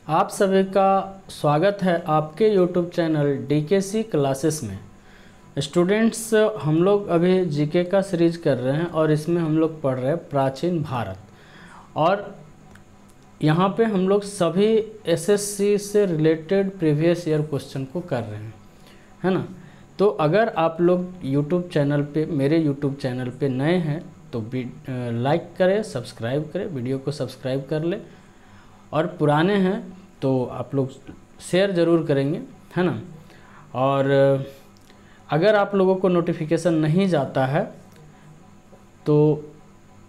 आप सभी का स्वागत है आपके YouTube चैनल DKC क्लासेस में। स्टूडेंट्स, हम लोग अभी जीके का सीरीज कर रहे हैं और इसमें हम लोग पढ़ रहे हैं प्राचीन भारत। और यहाँ पे हम लोग सभी एसएससी से रिलेटेड प्रीवियस ईयर क्वेश्चन को कर रहे हैं, है ना। तो अगर आप लोग YouTube चैनल पे, मेरे YouTube चैनल पे नए हैं तो लाइक करें, सब्सक्राइब करें, वीडियो को सब्सक्राइब कर ले। और पुराने हैं तो आप लोग शेयर ज़रूर करेंगे, है ना। और अगर आप लोगों को नोटिफिकेशन नहीं जाता है तो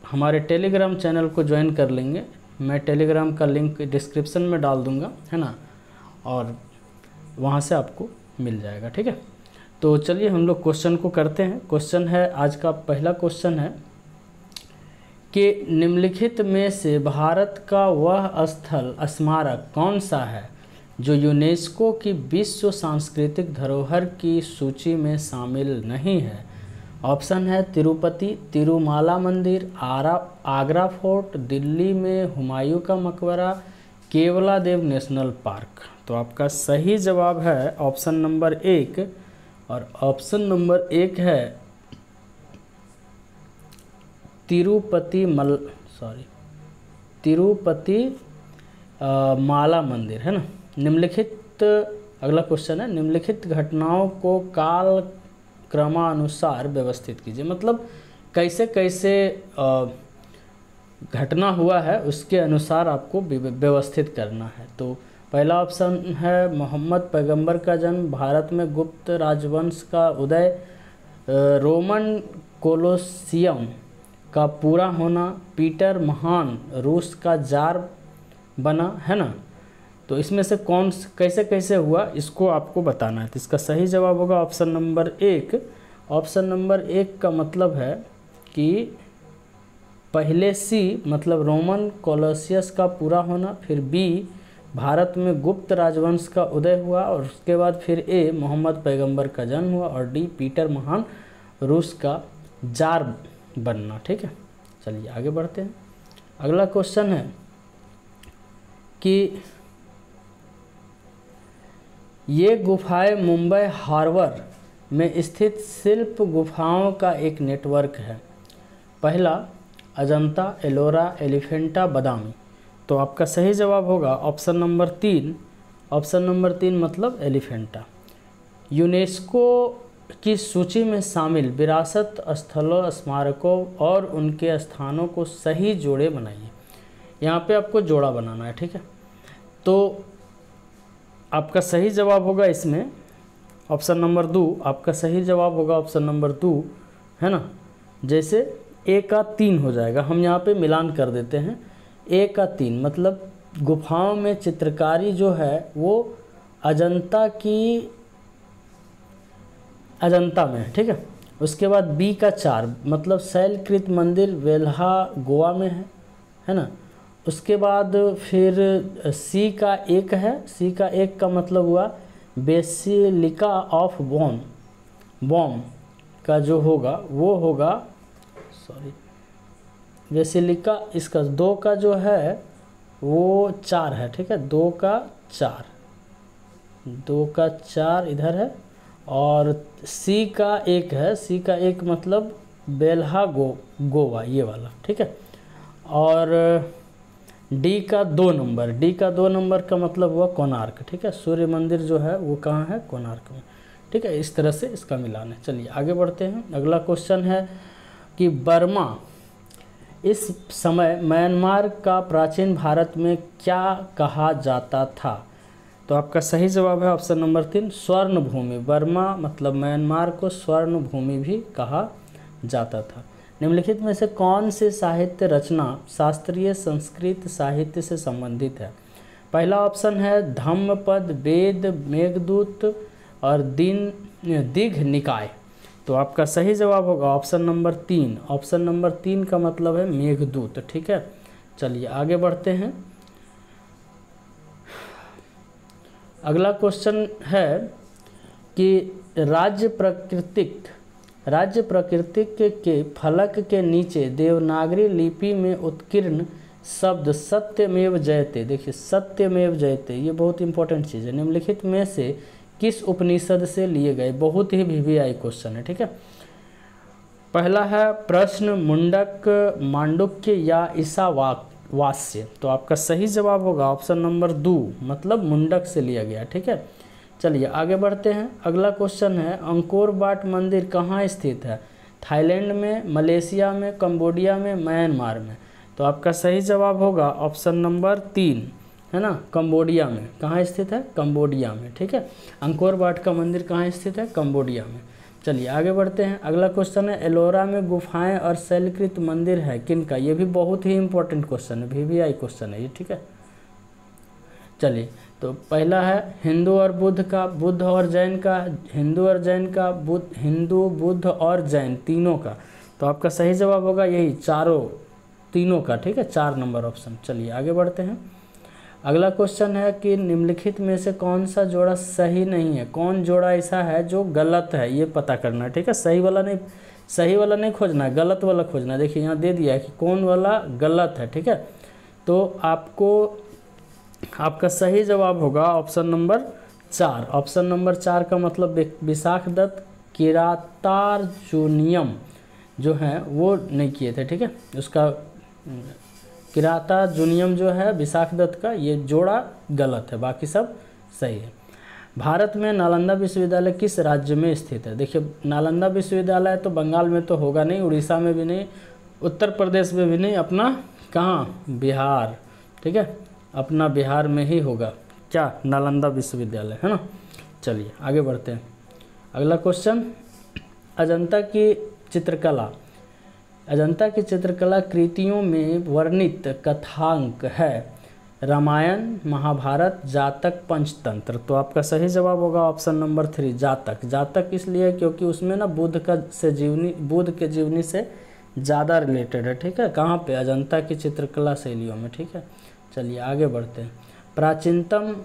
हमारे टेलीग्राम चैनल को ज्वाइन कर लेंगे। मैं टेलीग्राम का लिंक डिस्क्रिप्शन में डाल दूंगा, है ना, और वहाँ से आपको मिल जाएगा, ठीक है। तो चलिए हम लोग क्वेश्चन को करते हैं। क्वेश्चन है, आज का पहला क्वेश्चन है कि निम्नलिखित में से भारत का वह स्थल स्मारक कौन सा है जो यूनेस्को की विश्व सांस्कृतिक धरोहर की सूची में शामिल नहीं है। ऑप्शन है तिरुपति, तिरुमाला मंदिर, आगरा फोर्ट, दिल्ली में हुमायूं का मकबरा, केवलादेव नेशनल पार्क। तो आपका सही जवाब है ऑप्शन नंबर 1, और ऑप्शन नंबर 1 है तिरुपति माला मंदिर, है ना। निम्नलिखित, अगला क्वेश्चन है, निम्नलिखित घटनाओं को काल क्रमानुसार व्यवस्थित कीजिए। मतलब कैसे कैसे घटना हुआ है उसके अनुसार आपको व्यवस्थित करना है। तो पहला ऑप्शन है मोहम्मद पैगंबर का जन्म, भारत में गुप्त राजवंश का उदय, रोमन कोलोसियम का पूरा होना, पीटर महान रूस का जार बना, है ना। तो इसमें से कौन कैसे कैसे हुआ इसको आपको बताना है। तो इसका सही जवाब होगा ऑप्शन नंबर 1। ऑप्शन नंबर 1 का मतलब है कि पहले सी मतलब रोमन कोलोसियस का पूरा होना, फिर बी भारत में गुप्त राजवंश का उदय हुआ, और उसके बाद फिर ए मोहम्मद पैगंबर का जन्म हुआ, और डी पीटर महान रूस का जार बनना, ठीक है। चलिए आगे बढ़ते हैं। अगला क्वेश्चन है कि ये गुफाएं मुंबई हार्बर में स्थित शिल्प गुफाओं का एक नेटवर्क है। पहला अजंता, एलोरा, एलिफेंटा, बादामी। तो आपका सही जवाब होगा ऑप्शन नंबर 3। ऑप्शन नंबर 3 मतलब एलिफेंटा। यूनेस्को की सूची में शामिल विरासत स्थलों, स्मारकों और उनके स्थानों को सही जोड़े बनाइए। यहाँ पे आपको जोड़ा बनाना है, ठीक है। तो आपका सही जवाब होगा इसमें ऑप्शन नंबर 2। आपका सही जवाब होगा ऑप्शन नंबर 2, है ना। जैसे ए का 3 हो जाएगा, हम यहाँ पे मिलान कर देते हैं। ए का 3 मतलब गुफाओं में चित्रकारी जो है वो अजंता में, ठीक है। उसके बाद बी का 4 मतलब शैलकृत मंदिर वेल्हा गोवा में है ना। उसके बाद फिर सी का 1 है। सी का 1 का मतलब हुआ बेसिलिका ऑफ बॉम का जो होगा वो होगा, बेसिलिका, इसका 2 का जो है वो 4 है, ठीक है। 2 का 4 इधर है, और सी का 1 है। सी का 1 मतलब बेल्हा गोवा, ये वाला, ठीक है। और डी का 2 नंबर का मतलब हुआ कोणार्क, ठीक है। सूर्य मंदिर जो है वो कहाँ है? कोणार्क में, ठीक है। इस तरह से इसका मिलान है। चलिए आगे बढ़ते हैं। अगला क्वेश्चन है कि बर्मा इस समय म्यांमार का प्राचीन भारत में क्या कहा जाता था। तो आपका सही जवाब है ऑप्शन नंबर 3 स्वर्ण भूमि। बर्मा मतलब म्यांमार को स्वर्ण भूमि भी कहा जाता था। निम्नलिखित में से कौन सी साहित्य रचना शास्त्रीय संस्कृत साहित्य से संबंधित है। पहला ऑप्शन है धम्मपद, वेद, मेघदूत और दीघ निकाय। तो आपका सही जवाब होगा ऑप्शन नंबर 3। ऑप्शन नंबर 3 का मतलब है मेघदूत, ठीक है। चलिए आगे बढ़ते हैं। अगला क्वेश्चन है कि राज्य प्राकृतिक के फलक के नीचे देवनागरी लिपि में उत्कीर्ण शब्द सत्यमेव जयते, देखिए सत्यमेव जयते ये बहुत इंपॉर्टेंट चीज़ है, निम्नलिखित में से किस उपनिषद से लिए गए, बहुत ही वीवीआई क्वेश्चन है, ठीक है। पहला है प्रश्न मुंडक मांडुक्य या ईशावास्य, तो आपका सही जवाब होगा ऑप्शन नंबर 2, मतलब मुंडक से लिया गया, ठीक है। चलिए आगे बढ़ते हैं। अगला क्वेश्चन है अंकोर वाट मंदिर कहाँ स्थित है, थाईलैंड में, मलेशिया में, कंबोडिया में, म्यांमार में, तो आपका सही जवाब होगा ऑप्शन नंबर 3, है ना, कंबोडिया में। कहाँ स्थित है, कंबोडिया में, ठीक है। अंकोर वाट का मंदिर कहाँ स्थित है, कंबोडिया में। चलिए आगे बढ़ते हैं। अगला क्वेश्चन है एलोरा में गुफाएं और शैलकृत मंदिर है किनका, ये भी बहुत ही इंपॉर्टेंट क्वेश्चन है, वीवीआई क्वेश्चन है ये, ठीक है। चलिए तो पहला है हिंदू और बुद्ध का, बुद्ध और जैन का, हिंदू और जैन का, हिंदू बुद्ध और जैन तीनों का, तो आपका सही जवाब होगा यही तीनों का, ठीक है, 4 नंबर ऑप्शन। चलिए आगे बढ़ते हैं। अगला क्वेश्चन है कि निम्नलिखित में से कौन सा जोड़ा सही नहीं है, कौन जोड़ा ऐसा है जो गलत है, ये पता करना है, ठीक है। सही वाला नहीं खोजना है, गलत वाला खोजना है। देखिए यहाँ दे दिया है कि कौन वाला गलत है, ठीक है। तो आपका सही जवाब होगा ऑप्शन नंबर 4। ऑप्शन नंबर 4 का मतलब विशाखदत्त किरातार्जुनियम जो है वो नहीं किए थे, ठीक है। उसका किरातार्जुनियम जो है विशाखदत्त का, ये जोड़ा गलत है, बाकी सब सही है। भारत में नालंदा विश्वविद्यालय किस राज्य में स्थित है, देखिए नालंदा विश्वविद्यालय तो बंगाल में तो होगा नहीं, उड़ीसा में भी नहीं, उत्तर प्रदेश में भी नहीं, अपना कहाँ, बिहार, ठीक है, अपना बिहार में ही होगा क्या, नालंदा विश्वविद्यालय, है ना। चलिए आगे बढ़ते हैं। अगला क्वेश्चन, अजंता की चित्रकला कृतियों में वर्णित कथांक है रामायण, महाभारत, जातक, पंचतंत्र, तो आपका सही जवाब होगा ऑप्शन नंबर 3 जातक। जातक इसलिए क्योंकि उसमें ना बुद्ध के जीवनी से ज़्यादा रिलेटेड है, ठीक है। कहाँ पे, अजंता की चित्रकला शैलियों में, ठीक है। चलिए आगे बढ़ते हैं। प्राचीनतम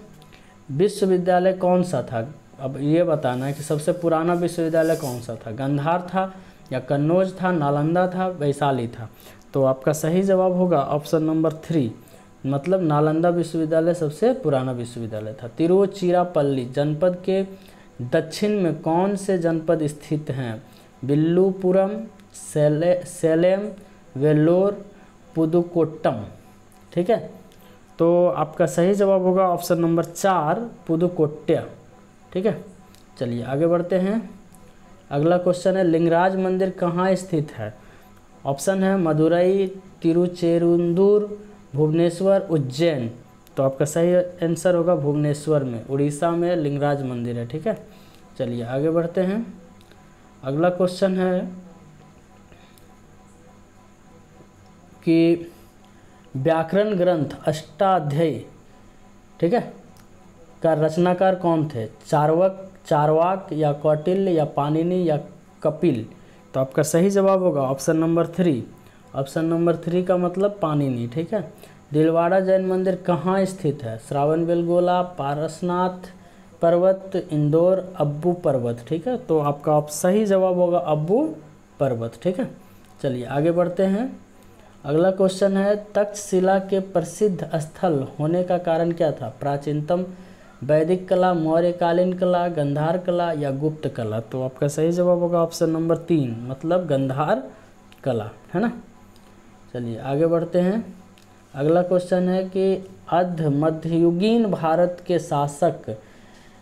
विश्वविद्यालय कौन सा था, अब ये बताना है कि सबसे पुराना विश्वविद्यालय कौन सा था, गांधार था या कन्नौज था, नालंदा था, वैशाली था, तो आपका सही जवाब होगा ऑप्शन नंबर 3, मतलब नालंदा विश्वविद्यालय सबसे पुराना विश्वविद्यालय था। तिरुचिरापल्ली जनपद के दक्षिण में कौन से जनपद स्थित हैं, विल्लुपुरम, सेलेम, वेल्लोर, पुदुकोट्टम, ठीक है। तो आपका सही जवाब होगा ऑप्शन नंबर 4 पुदुकोट्टम, ठीक है। चलिए आगे बढ़ते हैं। अगला क्वेश्चन है लिंगराज मंदिर कहाँ स्थित है, ऑप्शन है मदुरई, तिरुचेरुंदूर, भुवनेश्वर, उज्जैन, तो आपका सही आंसर होगा भुवनेश्वर में, उड़ीसा में लिंगराज मंदिर है, ठीक है। चलिए आगे बढ़ते हैं। अगला क्वेश्चन है कि व्याकरण ग्रंथ अष्टाध्यायी, ठीक है, का रचनाकार कौन थे, चारवाक या कौटिल्य या पाणिनि या कपिल, तो आपका सही जवाब होगा ऑप्शन नंबर 3। ऑप्शन नंबर 3 का मतलब पाणिनि, ठीक है। दिलवाड़ा जैन मंदिर कहाँ स्थित है, श्रावणबेलगोला, पारसनाथ पर्वत, इंदौर, अब्बू पर्वत, ठीक है। तो आपका सही जवाब होगा अब्बू पर्वत, ठीक है। चलिए आगे बढ़ते हैं। अगला क्वेश्चन है तक्षशिला के प्रसिद्ध स्थल होने का कारण क्या था, प्राचीनतम वैदिक कला, मौर्यकालीन कला, गंधार कला या गुप्त कला, तो आपका सही जवाब होगा ऑप्शन नंबर 3, मतलब गंधार कला, है ना। चलिए आगे बढ़ते हैं। अगला क्वेश्चन है कि मध्ययुगीन भारत के शासक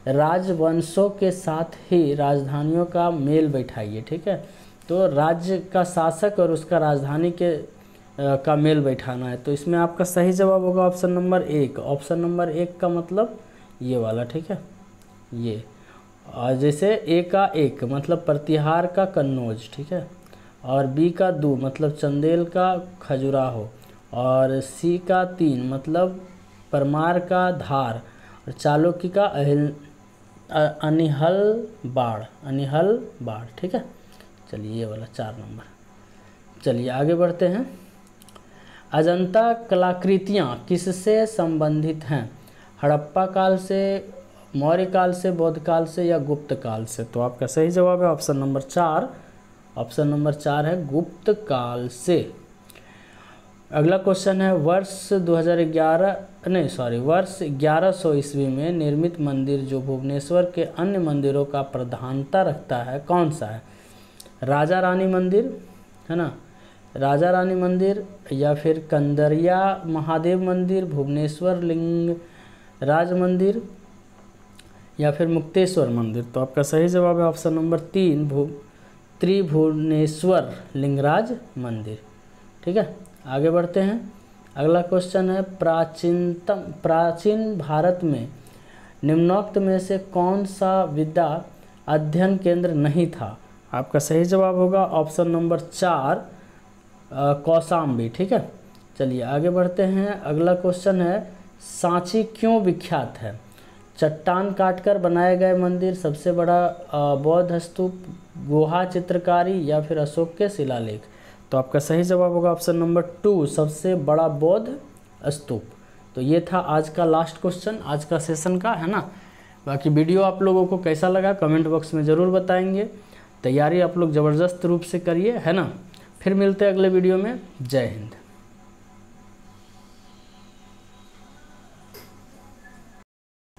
राजवंशों के साथ ही राजधानियों का मेल बैठाइए, ठीक है। तो राज्य का शासक और उसका राजधानी का मेल बैठाना है, तो इसमें आपका सही जवाब होगा ऑप्शन नंबर 1। ऑप्शन नंबर 1 का मतलब ये वाला, ठीक है, ये, और जैसे ए का 1 मतलब प्रतिहार का कन्नौज, ठीक है, और बी का 2 मतलब चंदेल का खजुराहो, और सी का 3 मतलब परमार का धार, और चालुक्य का अनिहल बाड़, ठीक है। चलिए ये वाला 4 नंबर। चलिए आगे बढ़ते हैं। अजंता कलाकृतियाँ किससे संबंधित हैं, हड़प्पा काल से, मौर्य काल से, बौद्ध काल से या गुप्त काल से, तो आपका सही जवाब है ऑप्शन नंबर 4। ऑप्शन नंबर 4 है गुप्त काल से। अगला क्वेश्चन है वर्ष 1100 ईस्वी में निर्मित मंदिर जो भुवनेश्वर के अन्य मंदिरों का प्रधानता रखता है कौन सा है? राजा रानी मंदिर है ना, राजा रानी मंदिर, या फिर कंदरिया महादेव मंदिर, भुवनेश्वर लिंग राज मंदिर, या फिर मुक्तेश्वर मंदिर। तो आपका सही जवाब है ऑप्शन नंबर 3 त्रिभुवनेश्वर लिंगराज मंदिर। ठीक है, आगे बढ़ते हैं। अगला क्वेश्चन है प्राचीन भारत में निम्नोक्त में से कौन सा विद्या अध्ययन केंद्र नहीं था? आपका सही जवाब होगा ऑप्शन नंबर 4 कौशाम्बी। ठीक है, चलिए आगे बढ़ते हैं। अगला क्वेश्चन है सांची क्यों विख्यात है? चट्टान काटकर बनाए गए मंदिर, सबसे बड़ा बौद्ध स्तूप, गुहा चित्रकारी, या फिर अशोक के शिलालेख। तो आपका सही जवाब होगा ऑप्शन नंबर 2 सबसे बड़ा बौद्ध स्तूप। तो ये था आज का लास्ट क्वेश्चन आज का सेशन का, है ना। बाकी वीडियो आप लोगों को कैसा लगा कमेंट बॉक्स में ज़रूर बताएंगे। तैयारी आप लोग ज़बरदस्त रूप से करिए, है ना। फिर मिलते हैं अगले वीडियो में। जय हिंद।